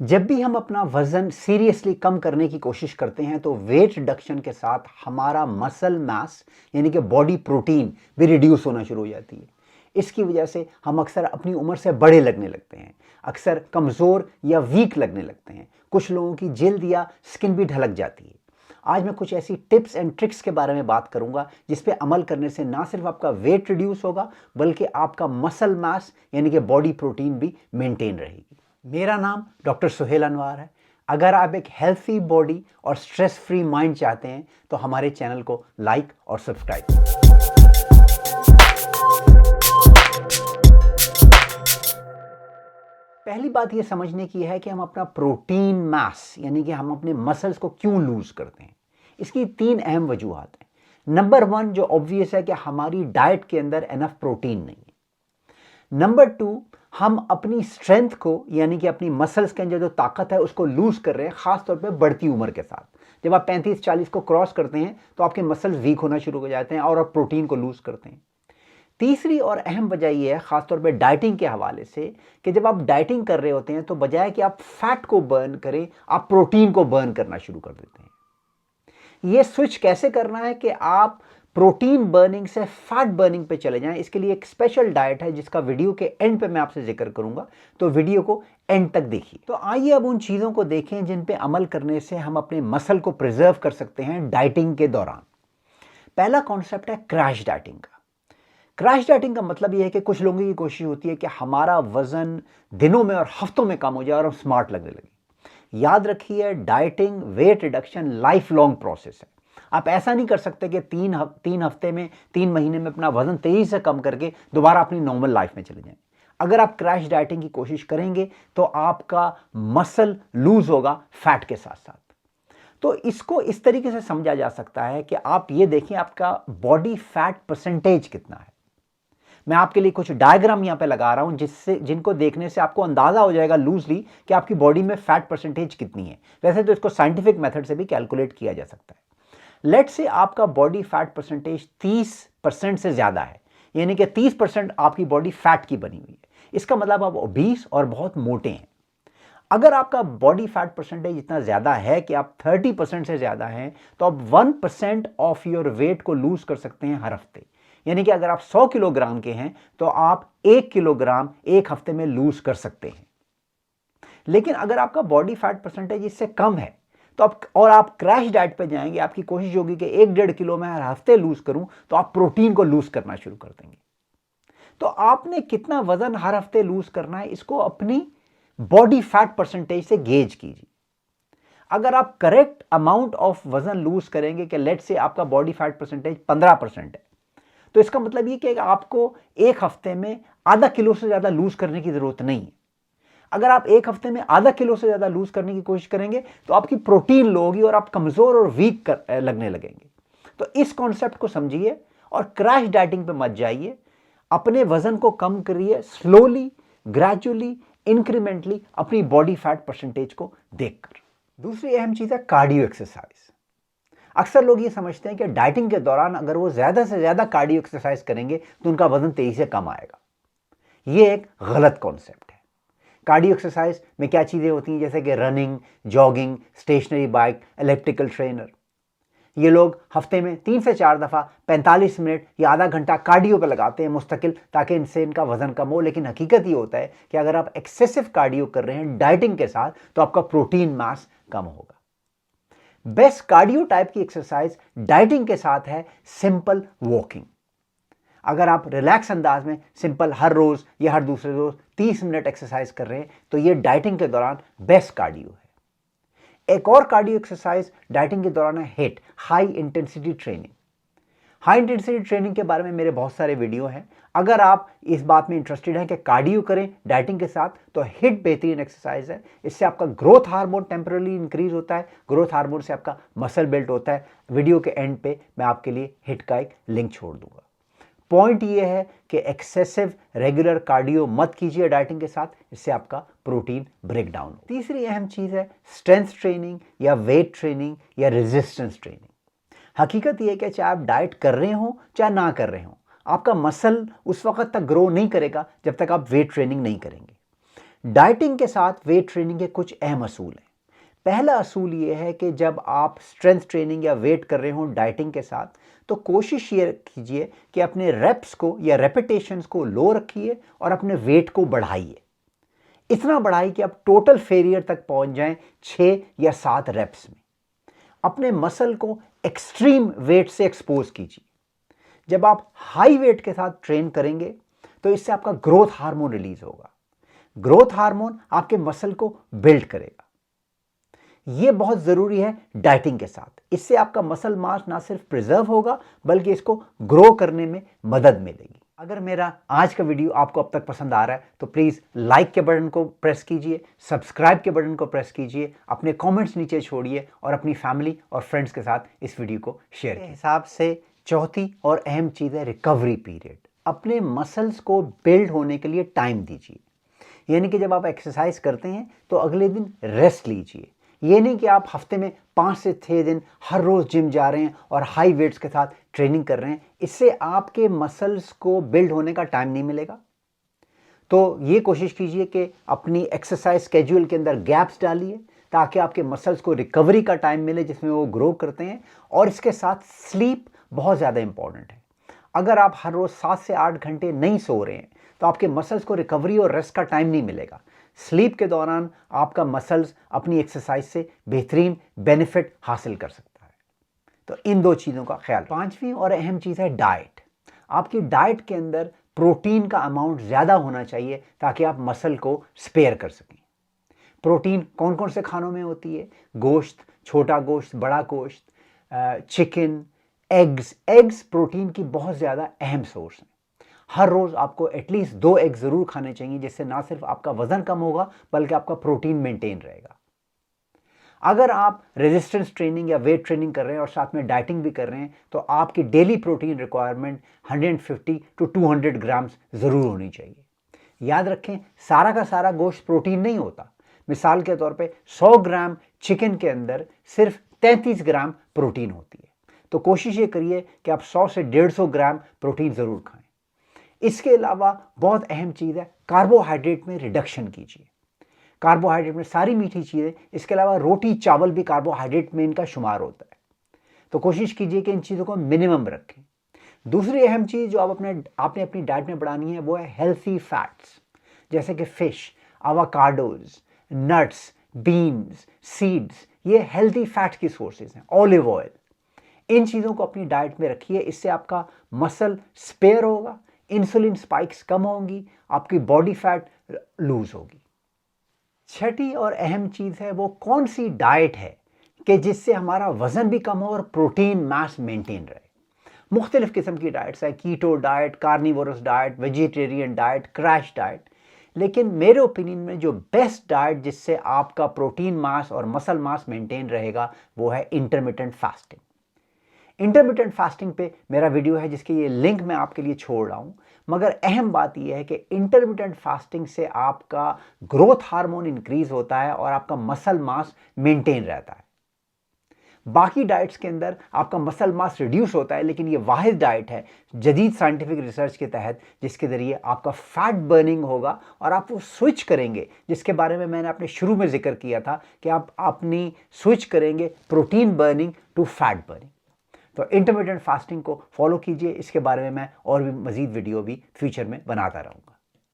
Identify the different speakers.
Speaker 1: जब भी हम अपना वजन सीरियसली कम करने की कोशिश करते हैं तो वेट रिडक्शन के साथ हमारा मसल मास यानी कि बॉडी प्रोटीन भी रिड्यूस होना शुरू हो जाती है। इसकी वजह से हम अक्सर अपनी उम्र से बड़े लगने लगते हैं, अक्सर कमज़ोर या वीक लगने लगते हैं। कुछ लोगों की जिल्द या स्किन भी ढलक जाती है। आज मैं कुछ ऐसी टिप्स एंड ट्रिक्स के बारे में बात करूंगा जिस पे अमल करने से ना सिर्फ आपका वेट रिड्यूस होगा बल्कि आपका मसल मास यानी कि बॉडी प्रोटीन भी मेंटेन रहेगी। मेरा नाम डॉक्टर सुहेल अनवार है। अगर आप एक हेल्थी बॉडी और स्ट्रेस फ्री माइंड चाहते हैं तो हमारे चैनल को लाइक और सब्सक्राइब करें। पहली बात यह समझने की है कि हम अपना प्रोटीन मास यानी कि हम अपने मसल्स को क्यों लूज करते हैं। इसकी तीन अहम वजूहात हैं। नंबर वन जो ऑब्वियस है कि हमारी डाइट के अंदर एनफ प्रोटीन नहीं है। नंबर टू, हम अपनी स्ट्रेंथ को यानी कि अपनी मसल्स के अंदर जो ताकत है उसको लूज कर रहे हैं, खासतौर पे बढ़ती उम्र के साथ। जब आप 35-40 को क्रॉस करते हैं तो आपके मसल्स वीक होना शुरू हो जाते हैं और आप प्रोटीन को लूज करते हैं। तीसरी और अहम वजह यह है, खासतौर पे डाइटिंग के हवाले से, कि जब आप डाइटिंग कर रहे होते हैं तो बजाय कि आप फैट को बर्न करें, आप प्रोटीन को बर्न करना शुरू कर देते हैं। यह स्विच कैसे करना है कि आप प्रोटीन बर्निंग से फैट बर्निंग पे चले जाएं, इसके लिए एक स्पेशल डाइट है जिसका वीडियो के एंड पे मैं आपसे जिक्र करूंगा, तो वीडियो को एंड तक देखिए। तो आइए अब उन चीज़ों को देखें जिन पे अमल करने से हम अपने मसल को प्रिजर्व कर सकते हैं डाइटिंग के दौरान। पहला कॉन्सेप्ट है क्रैश डाइटिंग का। क्रैश डाइटिंग का मतलब यह है कि कुछ लोगों की कोशिश होती है कि हमारा वजन दिनों में और हफ्तों में कम हो जाए और हम स्मार्ट लगने लगे। याद रखिए, dieting weight reduction life long process है। आप ऐसा नहीं कर सकते कि तीन हफ्ते में 3 महीने में अपना वजन तेजी से कम करके दोबारा अपनी नॉर्मल लाइफ में चले जाएं। अगर आप क्रैश डाइटिंग की कोशिश करेंगे तो आपका मसल लूज होगा फैट के साथ साथ। तो इसको इस तरीके से समझा जा सकता है कि आप ये देखें आपका बॉडी फैट परसेंटेज कितना है। मैं आपके लिए कुछ डायग्राम यहां पे लगा रहा हूं जिनको देखने से आपको अंदाजा हो जाएगा लूजली कि आपकी बॉडी में फैट परसेंटेज कितनी है। वैसे तो इसको साइंटिफिक मेथड से भी कैलकुलेट किया जा सकता है। लेट से आपका बॉडी फैट परसेंटेज 30% से ज्यादा है, यानी कि 30% आपकी बॉडी फैट की बनी हुई है। इसका मतलब आप ओबीस और बहुत मोटे हैं। अगर आपका बॉडी फैट परसेंटेज इतना ज्यादा है कि आप 30% से ज्यादा हैं तो आप 1% ऑफ योर वेट को लूज कर सकते हैं हर हफ्ते। यानी कि अगर आप 100 किलोग्राम के हैं तो आप 1 किलोग्राम एक हफ्ते में लूज कर सकते हैं। लेकिन अगर आपका बॉडी फैट परसेंटेज इससे कम है तो आप क्रैश डाइट पे जाएंगे, आपकी कोशिश होगी कि 1-1.5 किलो मैं हर हफ्ते लूज करूं, तो आप प्रोटीन को लूज करना शुरू कर देंगे। तो आपने कितना वजन हर हफ्ते लूज करना है इसको अपनी बॉडी फैट परसेंटेज से गेज कीजिए। अगर आप करेक्ट अमाउंट ऑफ वजन लूज करेंगे कि लेट से आपका बॉडी फैट परसेंटेज 15% है, तो इसका मतलब ये कि आपको एक हफ्ते में आधा किलो से ज्यादा लूज करने की जरूरत नहीं है। अगर आप एक हफ्ते में आधा किलो से ज्यादा लूज करने की कोशिश करेंगे तो आपकी प्रोटीन लो होगी और आप कमजोर और वीक लगने लगेंगे। तो इस कॉन्सेप्ट को समझिए और क्रैश डाइटिंग पे मत जाइए। अपने वजन को कम करिए स्लोली, ग्रेजुअली, इंक्रीमेंटली, अपनी बॉडी फैट परसेंटेज को देखकर। दूसरी अहम चीज है कार्डियो एक्सरसाइज। अक्सर लोग ये समझते हैं कि डाइटिंग के दौरान अगर वो ज्यादा से ज्यादा कार्डियो एक्सरसाइज करेंगे तो उनका वजन तेजी से कम आएगा। ये एक गलत कॉन्सेप्ट है। कार्डियो एक्सरसाइज में क्या चीजें होती हैं, जैसे कि running, jogging, stationary bike, electrical trainer. ये लोग हफ्ते में 3 से 4 दफा 45 मिनट या आधा घंटा कार्डियो पे लगाते हैं मुस्तकिल, ताकि इनसे इनका वजन कम हो। लेकिन हकीकत ये होता है कि अगर आप एक्सेसिव कार्डियो कर रहे हैं डाइटिंग के साथ तो आपका प्रोटीन मास कम होगा। बेस्ट कार्डियो टाइप की एक्सरसाइज डाइटिंग के साथ है सिंपल वॉकिंग। अगर आप रिलैक्स अंदाज में सिंपल हर रोज या हर दूसरे रोज 30 मिनट एक्सरसाइज कर रहे हैं तो ये डाइटिंग के दौरान बेस्ट कार्डियो है। एक और कार्डियो एक्सरसाइज डाइटिंग के दौरान है hit, high intensity training. High intensity training के बारे में मेरे बहुत सारे वीडियो हैं। अगर आप इस बात में इंटरेस्टेड हैं कि कार्डियो करें डाइटिंग के साथ तो हिट बेहतरीन एक्सरसाइज है। इससे आपका ग्रोथ हार्मोन टेम्पररी इंक्रीज होता है। ग्रोथ हार्मोन से आपका मसल बिल्ड होता है। वीडियो के एंड पे मैं आपके लिए हिट का एक लिंक छोड़ दूंगा। पॉइंट ये है कि एक्सेसिव रेगुलर कार्डियो मत कीजिए डाइटिंग के साथ, इससे आपका प्रोटीन ब्रेक डाउन हो। तीसरी अहम चीज है स्ट्रेंथ ट्रेनिंग या वेट ट्रेनिंग या रेजिस्टेंस ट्रेनिंग। हकीकत यह है कि चाहे आप डाइट कर रहे हो चाहे ना कर रहे हो, आपका मसल उस वक्त तक ग्रो नहीं करेगा जब तक आप वेट ट्रेनिंग नहीं करेंगे। डाइटिंग के साथ वेट ट्रेनिंग के कुछ अहम असूल हैं। पहला असूल ये है कि जब आप स्ट्रेंथ ट्रेनिंग या वेट कर रहे हो डाइटिंग के साथ, तो कोशिश ये कीजिए कि अपने रेप्स को या रेपिटेशंस को लो रखिए और अपने वेट को बढ़ाइए। इतना बढ़ाइए कि आप टोटल फेलियर तक पहुंच जाएं 6 या 7 रेप्स में। अपने मसल को एक्सट्रीम वेट से एक्सपोज कीजिए। जब आप हाई वेट के साथ ट्रेन करेंगे तो इससे आपका ग्रोथ हार्मोन रिलीज होगा। ग्रोथ हार्मोन आपके मसल को बिल्ड करेगा। यह बहुत जरूरी है डाइटिंग के साथ। इससे आपका मसल मास ना सिर्फ प्रिजर्व होगा बल्कि इसको ग्रो करने में मदद मिलेगी। अगर मेरा आज का वीडियो आपको अब तक पसंद आ रहा है तो प्लीज लाइक के बटन को प्रेस कीजिए, सब्सक्राइब के बटन को प्रेस कीजिए, अपने कमेंट्स नीचे छोड़िए और अपनी फैमिली और फ्रेंड्स के साथ इस वीडियो को शेयर कीजिए। हिसाब से चौथी और अहम चीज है रिकवरी पीरियड। अपने मसल्स को बिल्ड होने के लिए टाइम दीजिए। यानी कि जब आप एक्सरसाइज करते हैं तो अगले दिन रेस्ट लीजिए। ये नहीं कि आप हफ्ते में 5 से 6 दिन हर रोज जिम जा रहे हैं और हाई वेट्स के साथ ट्रेनिंग कर रहे हैं। इससे आपके मसल्स को बिल्ड होने का टाइम नहीं मिलेगा। तो ये कोशिश कीजिए कि अपनी एक्सरसाइज स्केड्यूल के अंदर गैप्स डालिए ताकि आपके मसल्स को रिकवरी का टाइम मिले जिसमें वो ग्रो करते हैं। और इसके साथ स्लीप बहुत ज़्यादा इंपॉर्टेंट है। अगर आप हर रोज 7 से 8 घंटे नहीं सो रहे हैं तो आपके मसल्स को रिकवरी और रेस्ट का टाइम नहीं मिलेगा। स्लीप के दौरान आपका मसल्स अपनी एक्सरसाइज से बेहतरीन बेनिफिट हासिल कर सकता है। तो इन 2 चीज़ों का ख्याल। 5वीं और अहम चीज़ है डाइट। आपकी डाइट के अंदर प्रोटीन का अमाउंट ज़्यादा होना चाहिए ताकि आप मसल को स्पेयर कर सकें। प्रोटीन कौन कौन से खानों में होती है? गोश्त, छोटा गोश्त, बड़ा गोश्त, चिकन, एग्स प्रोटीन की बहुत ज़्यादा अहम सोर्स है। हर रोज़ आपको एटलीस्ट 2 एग ज़रूर खाने चाहिए जिससे ना सिर्फ आपका वज़न कम होगा बल्कि आपका प्रोटीन मेंटेन रहेगा। अगर आप रेजिस्टेंस ट्रेनिंग या वेट ट्रेनिंग कर रहे हैं और साथ में डाइटिंग भी कर रहे हैं तो आपकी daily protein requirement 150 to 200 grams ज़रूर होनी चाहिए। याद रखें, सारा का सारा गोश्त प्रोटीन नहीं होता। मिसाल के तौर पे 100 ग्राम चिकन के अंदर सिर्फ 33 ग्राम प्रोटीन होती है। तो कोशिश ये करिए कि आप 100 से 150 ग्राम प्रोटीन ज़रूर खाएं। इसके अलावा बहुत अहम चीज़ है कार्बोहाइड्रेट में रिडक्शन कीजिए। कार्बोहाइड्रेट में सारी मीठी चीज़ें, इसके अलावा रोटी चावल भी कार्बोहाइड्रेट में इनका शुमार होता है। तो कोशिश कीजिए कि इन चीज़ों को मिनिमम रखें। दूसरी अहम चीज़ जो आपने अपनी डाइट में बढ़ानी है वो है हेल्थी फैट्स, जैसे कि फिश, आवाकाडोज, नट्स, बीन्स, सीड्स। ये हेल्थी फैट्स की सोर्सेज हैं। ऑलिव ऑयल, इन चीज़ों को अपनी डाइट में रखिए। इससे आपका मसल स्पेयर होगा, इंसुलिन स्पाइक्स कम होंगी, आपकी बॉडी फैट लूज होगी। छठी और अहम चीज़ है वो कौन सी डाइट है कि जिससे हमारा वज़न भी कम हो और प्रोटीन मास मेंटेन रहे। मुख्तलिफ किस्म की डाइट्स है, keto diet, carnivorous diet, vegetarian diet, crash diet. लेकिन मेरे ओपिनियन में जो बेस्ट डाइट जिससे आपका प्रोटीन मास और मसल मास मेंटेन रहेगा वो है इंटरमिटेंट फास्टिंग। इंटरमिटेंट फास्टिंग पे मेरा वीडियो है जिसकी ये लिंक मैं आपके लिए छोड़ रहा हूँ। मगर अहम बात यह है कि इंटरमिटेंट फास्टिंग से आपका ग्रोथ हार्मोन इंक्रीज होता है और आपका मसल मास मेंटेन रहता है। बाकी डाइट्स के अंदर आपका मसल मास रिड्यूस होता है, लेकिन ये वाहिद डाइट है जदीद साइंटिफिक रिसर्च के तहत जिसके ज़रिए आपका फैट बर्निंग होगा और आप वो स्विच करेंगे, जिसके बारे में मैंने अपने शुरू में जिक्र किया था कि आप अपनी स्विच करेंगे protein burning to fat burning. तो इंटरमिटेंट फास्टिंग को फॉलो कीजिए। इसके बारे में मैं और भी मज़ीद वीडियो भी फ्यूचर में बनाता रहूँगा।